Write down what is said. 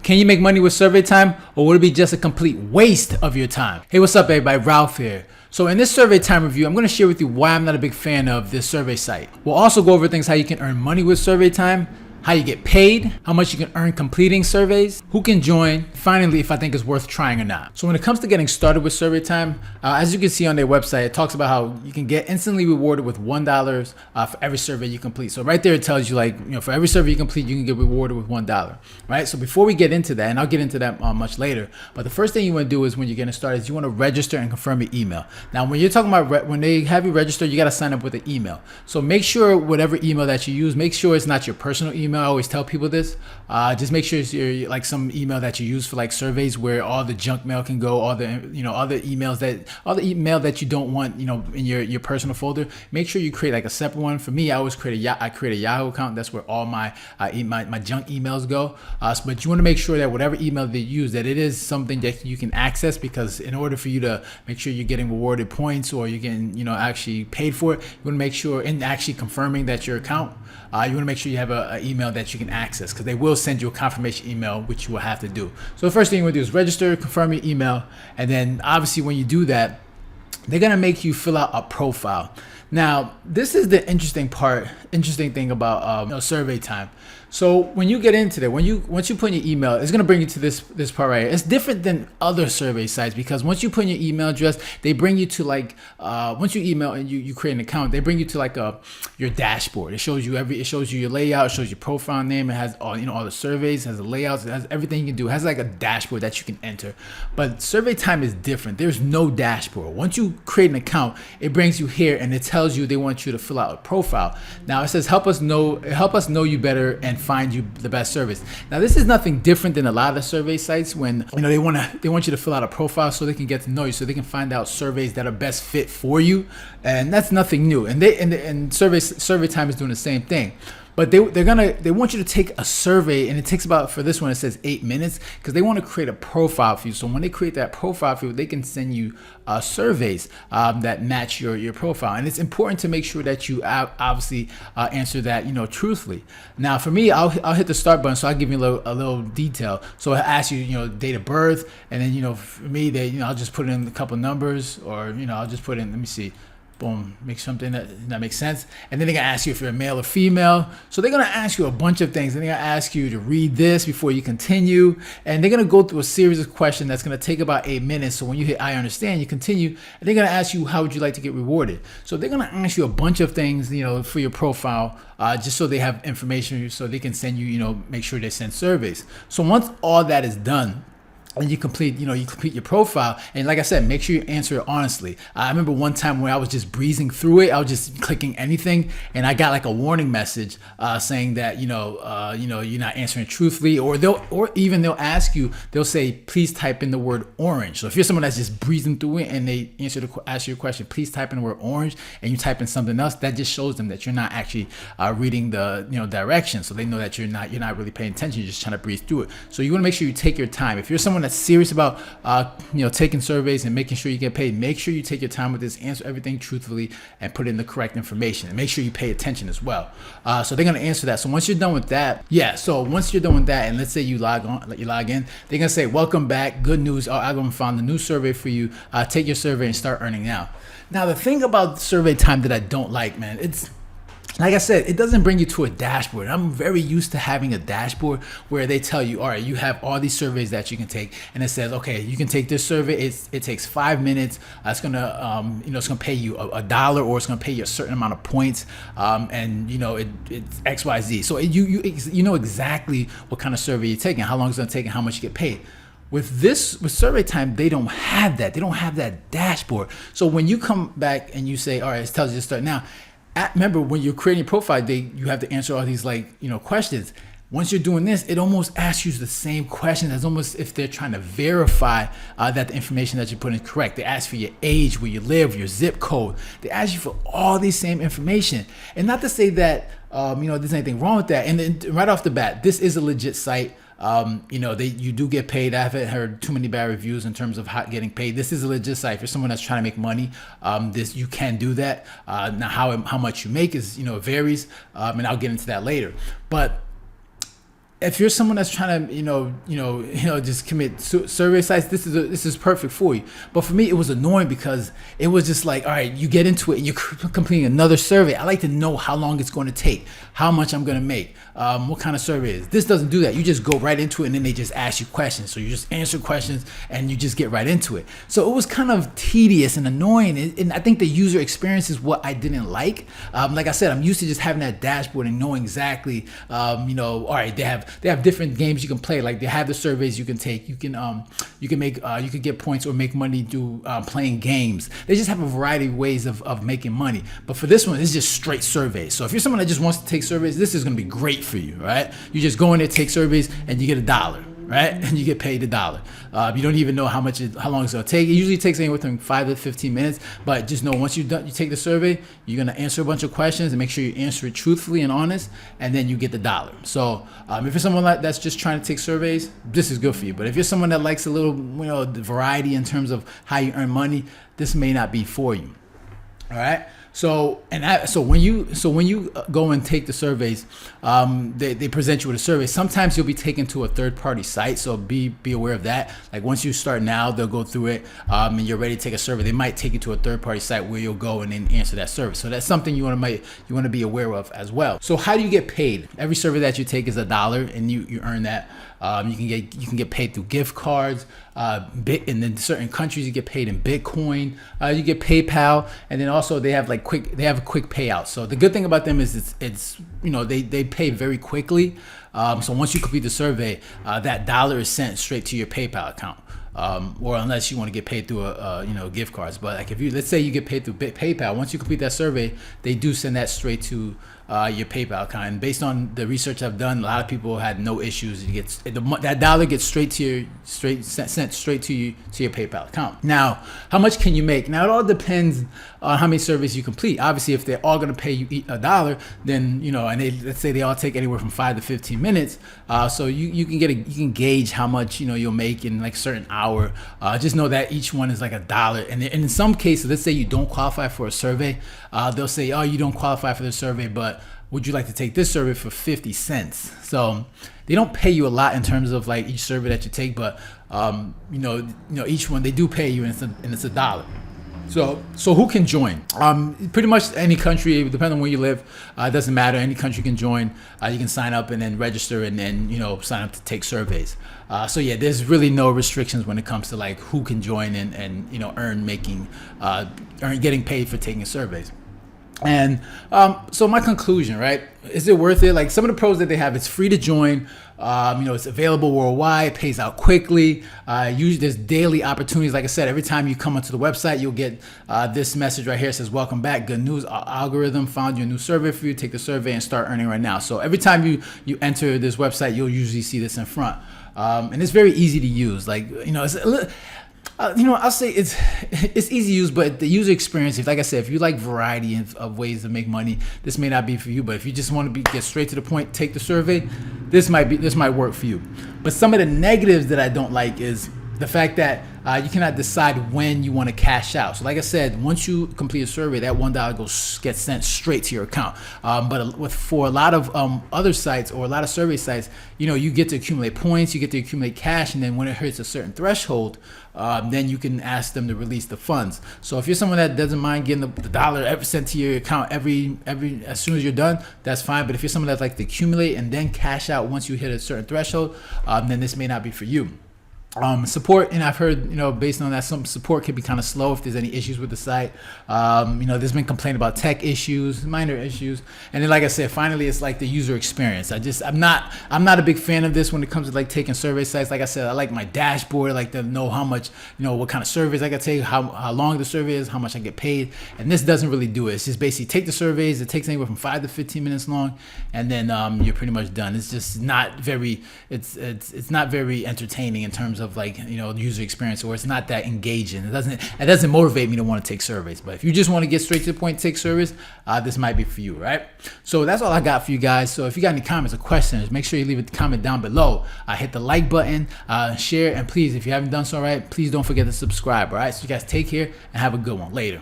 Can you make money with Surveytime, or would it be just a complete waste of your time? Hey, what's up everybody? Ralph here. So in this Surveytime review, I'm going to share with you why I'm not a big fan of this survey site. We'll also go over things how you can earn money with Surveytime, how you get paid, how much you can earn completing surveys, who can join, finally if I think it's worth trying or not. So when it comes to getting started with Surveytime, as you can see on their website, it talks about how you can get instantly rewarded with $1 for every survey you complete. So right there it tells you, like, for every survey you complete, you can get rewarded with $1, right? So before we get into that, and I'll get into that much later, but the first thing you want to do is when you're getting started is you want to register and confirm your email. Now when you're talking about when they have you register, you got to sign up with an email. So make sure whatever email that you use, make sure it's not your personal email. I always tell people this. Just make sure it's your, like, some email that you use for like surveys where all the junk mail can go, all the all the email that you don't want, in your personal folder. Make sure you create like a separate one. For me, I always create a Yahoo account. That's where all my junk emails go. But you want to make sure that whatever email they use, that it is something that you can access, because in order for you to make sure you're getting rewarded points or you're getting actually paid for it, you want to make sure, in actually confirming that your account, you want to make sure you have an email that you can access, because they will send you a confirmation email, which you will have to do. So the first thing you want to do is register, confirm your email, and then obviously when you do that, they're going to make you fill out a profile. Now, this is the interesting thing about Surveytime. So when you get into there, once you put in your email, it's going to bring you to this part right here. It's different than other survey sites, because once you put in your email address, they bring you to once you email and you create an account, they bring you to your dashboard. It shows you your layout, it shows your profile name, it has all the surveys, it has the layouts, it has everything you can do. It has like a dashboard that you can enter. But Surveytime is different. There's no dashboard. Once you create an account, it brings you here and it tells you they want you to fill out a profile. Now it says help us know you better and find you the best service. Now this is nothing different than a lot of the survey sites when they want you to fill out a profile so they can get to know you, so they can find out surveys that are best fit for you, and that's nothing new. And Surveytime is doing the same thing. But they want you to take a survey, and it takes about, for this one it says 8 minutes, because they want to create a profile for you. So when they create that profile for you, they can send you surveys that match your profile. And it's important to make sure that you obviously answer that truthfully. Now for me, I'll hit the start button, so I'll give you a little detail. So it asks you date of birth, and then for me I'll just put in a couple numbers, or I'll just put in, let me see. Boom, make something that makes sense. And then they're gonna ask you if you're a male or female. So they're gonna ask you a bunch of things. And they're gonna ask you to read this before you continue. And they're gonna go through a series of questions that's gonna take about 8 minutes. So when you hit I understand, you continue. And they're gonna ask you, how would you like to get rewarded? So they're gonna ask you a bunch of things, for your profile, just so they have information, so they can send you, make sure they send surveys. So once all that is done, and you complete your profile, and like I said, make sure you answer it honestly. I remember one time where I was just breezing through it. I was just clicking anything, and I got like a warning message saying that you're not answering truthfully, or they'll ask you, they'll say, please type in the word orange. So if you're someone that's just breezing through it and they ask you a question, please type in the word orange, and you type in something else, that just shows them that you're not actually reading the directions. So they know that you're not really paying attention. You're just trying to breeze through it. So you want to make sure you take your time. If you're someone that's serious about taking surveys and making sure you get paid, make sure you take your time with this, answer everything truthfully, and put in the correct information, and make sure you pay attention as well. So they're going to answer that. So once you're done with that, and let's say you log in, they're going to say, welcome back, good news, I'm going to find a new survey for you, take your survey and start earning now. Now the thing about Surveytime that I don't like, man, it's like I said, it doesn't bring you to a dashboard. I'm very used to having a dashboard where they tell you, all right, you have all these surveys that you can take, and it says, okay, you can take this survey. It takes 5 minutes. It's gonna, it's gonna pay you $1, or it's gonna pay you a certain amount of points, and it's X, Y, Z. So you know exactly what kind of survey you're taking, how long it's gonna take, and how much you get paid. With Surveytime, they don't have that. They don't have that dashboard. So when you come back and you say, all right, it tells you to start now. Remember, when you're creating a profile, you have to answer all these questions. Once you're doing this, it almost asks you the same questions as almost if they're trying to verify that the information that you put in is correct. They ask for your age, where you live, your zip code. They ask you for all these same information. And not to say that there's anything wrong with that. And then right off the bat, this is a legit site. You do get paid. I haven't heard too many bad reviews in terms of getting paid. This is a legit site for someone that's trying to make money. You can do that. Now how much you make is, varies. And I'll get into that later. But if you're someone that's trying to, just commit survey sites, this is perfect for you. But for me, it was annoying because it was just like, all right, you get into it and you're completing another survey. I like to know how long it's going to take, how much I'm going to make, what kind of survey it is. This doesn't do that. You just go right into it and then they just ask you questions. So you just answer questions and you just get right into it. So it was kind of tedious and annoying. And I think the user experience is what I didn't like. Like I said, I'm used to just having that dashboard and knowing exactly, all right, they have different games you can play. Like they have the surveys you can take. You can get points or make money through playing games. They just have a variety of ways of making money. But for this one, it's just straight surveys. So if you're someone that just wants to take surveys, this is going to be great for you, right? You just go in there, take surveys, and you get $1. Right? And you get paid $1. You don't even know how long it's going to take. It usually takes anywhere from 5 to 15 minutes, but just know once you take the survey, you're going to answer a bunch of questions and make sure you answer it truthfully and honest, and then you get the $1. So if you're someone that's just trying to take surveys, this is good for you. But if you're someone that likes a little, the variety in terms of how you earn money, this may not be for you. All right. So when you go and take the surveys, they present you with a survey. Sometimes you'll be taken to a third-party site, so be aware of that. Like once you start now, they'll go through it, and you're ready to take a survey. They might take you to a third-party site where you'll go and then answer that survey. So that's something you want to be aware of as well. So how do you get paid? Every survey that you take is $1, and you earn that. You can get paid through gift cards, and then certain countries you get paid in Bitcoin. You get PayPal, and then also they have a quick payout. So the good thing about them is they pay very quickly. So once you complete the survey, that $1 is sent straight to your PayPal account. Or unless you want to get paid through gift cards. But like let's say you get paid through PayPal, once you complete that survey, they do send that straight to your PayPal account. And based on the research I've done, a lot of people had no issues. That $1 gets sent straight to your PayPal account. Now, how much can you make? Now it all depends on how many surveys you complete. Obviously, if they're all going to pay you $1, then and let's say they all take anywhere from 5 to 15 minutes. So you can gauge how much you'll make in like a certain hour. Just know that each one is like $1. And in some cases, let's say you don't qualify for a survey, they'll say, oh, you don't qualify for the survey, but would you like to take this survey for 50 cents? So they don't pay you a lot in terms of like each survey that you take, but each one they do pay you, and it's $1. So who can join? Pretty much any country, depending on where you live. It doesn't matter. Any country can join. You can sign up and then register and then sign up to take surveys. So yeah, there's really no restrictions when it comes to like who can join and getting paid for taking surveys. And so my conclusion, right? Is it worth it? Like some of the pros that they have, it's free to join. It's available worldwide, it pays out quickly. Usually there's daily opportunities. Like I said, every time you come onto the website, you'll get this message right here. It says, welcome back. Good news. Our algorithm found you a new survey for you. Take the survey and start earning right now. So every time you enter this website, you'll usually see this in front. And it's very easy to use. Like, it's a little, I'll say it's easy to use, but the user experience, like I said, if you like variety of ways to make money, this may not be for you. But if you just want to get straight to the point, take the survey, this might work for you. But some of the negatives that I don't like is the fact that you cannot decide when you want to cash out. So like I said, once you complete a survey, that $1 gets sent straight to your account. But for a lot of other sites or a lot of survey sites, you get to accumulate points, you get to accumulate cash, and then when it hits a certain threshold, then you can ask them to release the funds. So if you're someone that doesn't mind getting the $1 sent to your account every as soon as you're done, that's fine. But if you're someone that likes to accumulate and then cash out once you hit a certain threshold, then this may not be for you. Support, and I've heard, based on that, some support can be kind of slow if there's any issues with the site. There's been complaint about tech issues, minor issues, and then like I said, finally, it's like the user experience. I'm not a big fan of this when it comes to like taking survey sites. Like I said, I like my dashboard, I like to know how much, what kind of surveys I can take, how long the survey is, how much I get paid, and this doesn't really do it. It's just basically take the surveys. It takes anywhere from 5 to 15 minutes long, and then you're pretty much done. It's just not very, it's not very entertaining in terms of like user experience, or it's not that engaging. It doesn't motivate me to want to take surveys. But if you just want to get straight to the point, take surveys, this might be for you, right? So that's all I got for you guys. So if you got any comments or questions, make sure you leave a comment down below. Hit the like button, share, and please, if you haven't done so already, please don't forget to subscribe. All right, so you guys take care and have a good one. Later.